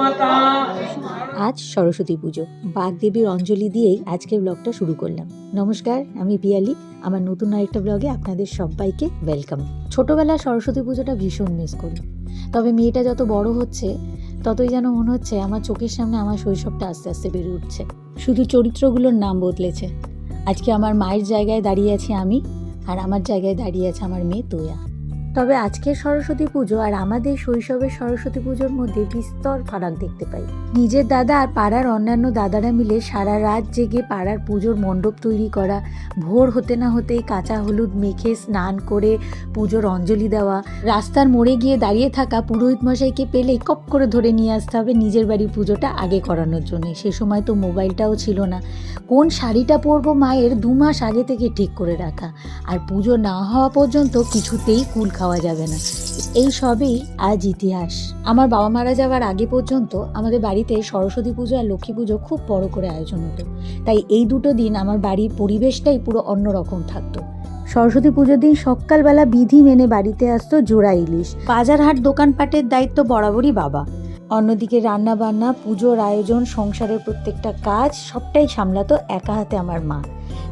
মাতা। আজ সরস্বতী পুজো, বাগদেবীর অঞ্জলি দিয়েই আজকের ব্লগটা শুরু করলাম। নমস্কার, আমি পিয়ালি। আমার নতুন আরেকটা ব্লগে আপনাদের সবাইকে ওয়েলকাম। ছোটবেলায় সরস্বতী পুজোটা ভীষণ মিস করি, তবে মেয়েটা যত বড় হচ্ছে ততই যেন মনে হচ্ছে আমার চোখের সামনে আমার শৈশবটা আস্তে আস্তে বেড়ে উঠছে। শুধু চরিত্রগুলোর নাম বদলেছে। আজকে আমার মায়ের জায়গায় দাঁড়িয়ে আছি আমি, আর আমার জায়গায় দাঁড়িয়ে আছে আমার মেয়ে তোয়া। তবে আজকের সরস্বতী পুজো আর আমাদের শৈশবের সরস্বতী পুজোর মধ্যে বিস্তর ফারাক দেখতে পাই। নিজের দাদা আর পাড়ার অন্যান্য দাদারা মিলে সারা রাত জেগে পাড়ার পুজোর মণ্ডপ তৈরি করা, ভোর হতে না হতেই কাঁচা হলুদ মেখে স্নান করে পুজোর অঞ্জলি দেওয়া, রাস্তার মোড়ে গিয়ে দাঁড়িয়ে থাকা পুরোহিত মশাইকে পেলেই কপ করে ধরে নিয়ে আসতে হবে নিজের বাড়ির পুজোটা আগে করানোর জন্য। সে সময় তো মোবাইলটাও ছিল না। কোন শাড়িটা পরবো মায়ের 2 মাস আগে থেকে ঠিক করে রাখা, আর পুজো না হওয়া পর্যন্ত কিছুতেই কুল খাওয়া যাবে না। এই সবই আজ ইতিহাস। আমার বাবা মারা যাওয়ার আগে পর্যন্ত আমাদের বাড়িতে সরস্বতী পুজো আর লক্ষ্মী পুজো খুব বড় করে আয়োজন হতো, তাই এই দুটো দিন আমার বাড়ির পরিবেশটাই পুরো অন্যরকম থাকতো। সরস্বতী পুজোর দিন সকালবেলা বিধি মেনে বাড়িতে আসতো জোড়া ইলিশ। বাজার হাট দোকানপাটের দায়িত্ব বরাবরই বাবা। অন্যদিকে রান্না বান্না, পুজোর আয়োজন, সংসারের প্রত্যেকটা কাজ সবটাই সামলাতো একা হাতে আমার মা।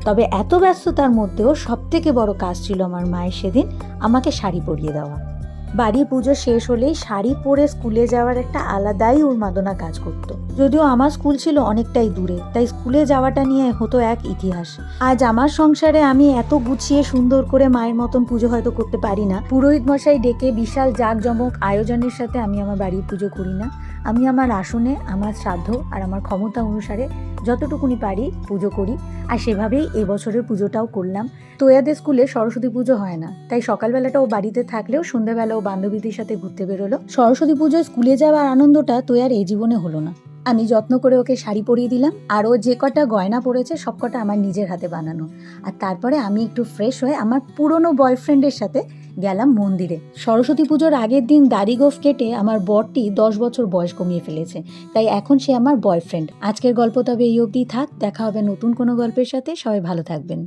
তবে এত ব্যস্ততার মধ্যেও সবথেকে বড় কাজ ছিল আমার মায়ের সেদিন আমাকে শাড়ি পরিয়ে দেওয়া। বাড়ি পুজো শেষ হলেই শাড়ি পরে স্কুলে যাওয়ার একটা আলাদাই উন্মাদনা কাজ করত। যদিও আমার স্কুল ছিল অনেকটাই দূরে, তাই স্কুলে যাওয়াটা নিয়ে হতো এক ইতিহাস। আজ আমার সংসারে আমি এত গুছিয়ে সুন্দর করে মায়ের মতন পুজো হয়তো করতে পারি না। পুরোহিত মশাই ডেকে বিশাল জাঁকজমক আয়োজনের সাথে আমি আমার বাড়ির পুজো করি না। আমি আমার আসনে আমার শ্রাদ্ধ আর আমার ক্ষমতা অনুসারে যতটুকুনি পারি পুজো করি, আর সেভাবেই এবছরের পুজোটাও করলাম। তোয়াদের স্কুলে সরস্বতী পুজো হয় না, তাই সকালবেলাটাও বাড়িতে থাকলেও সন্ধ্যাবেলাও বান্ধবীদের সাথে ঘুরতে বেরোলো। সরস্বতী পুজোয় স্কুলে যাওয়ার আনন্দটা তোয়ার এই জীবনে হলো না। আমি যত্ন করে ওকে শাড়ি পরিয়ে দিলাম, আর ও যে কটা গয়না পরেছে সব কটা আমার নিজের হাতে বানানো। আর তারপরে আমি একটু ফ্রেশ হয়ে আমার পুরনো বয়ফ্রেন্ডের সাথে গেলাম মন্দিরে। সরস্বতী পুজোর আগের দিন দাড়ি গোঁফ কেটে আমার বরটি 10 বছর বয়স কমিয়ে ফেলেছে, তাই এখন সে আমার বয়ফ্রেন্ড। আজকের গল্প তবে এই অবধি থাক। দেখা হবে নতুন কোনো গল্পের সাথে। সবাই ভালো থাকবেন।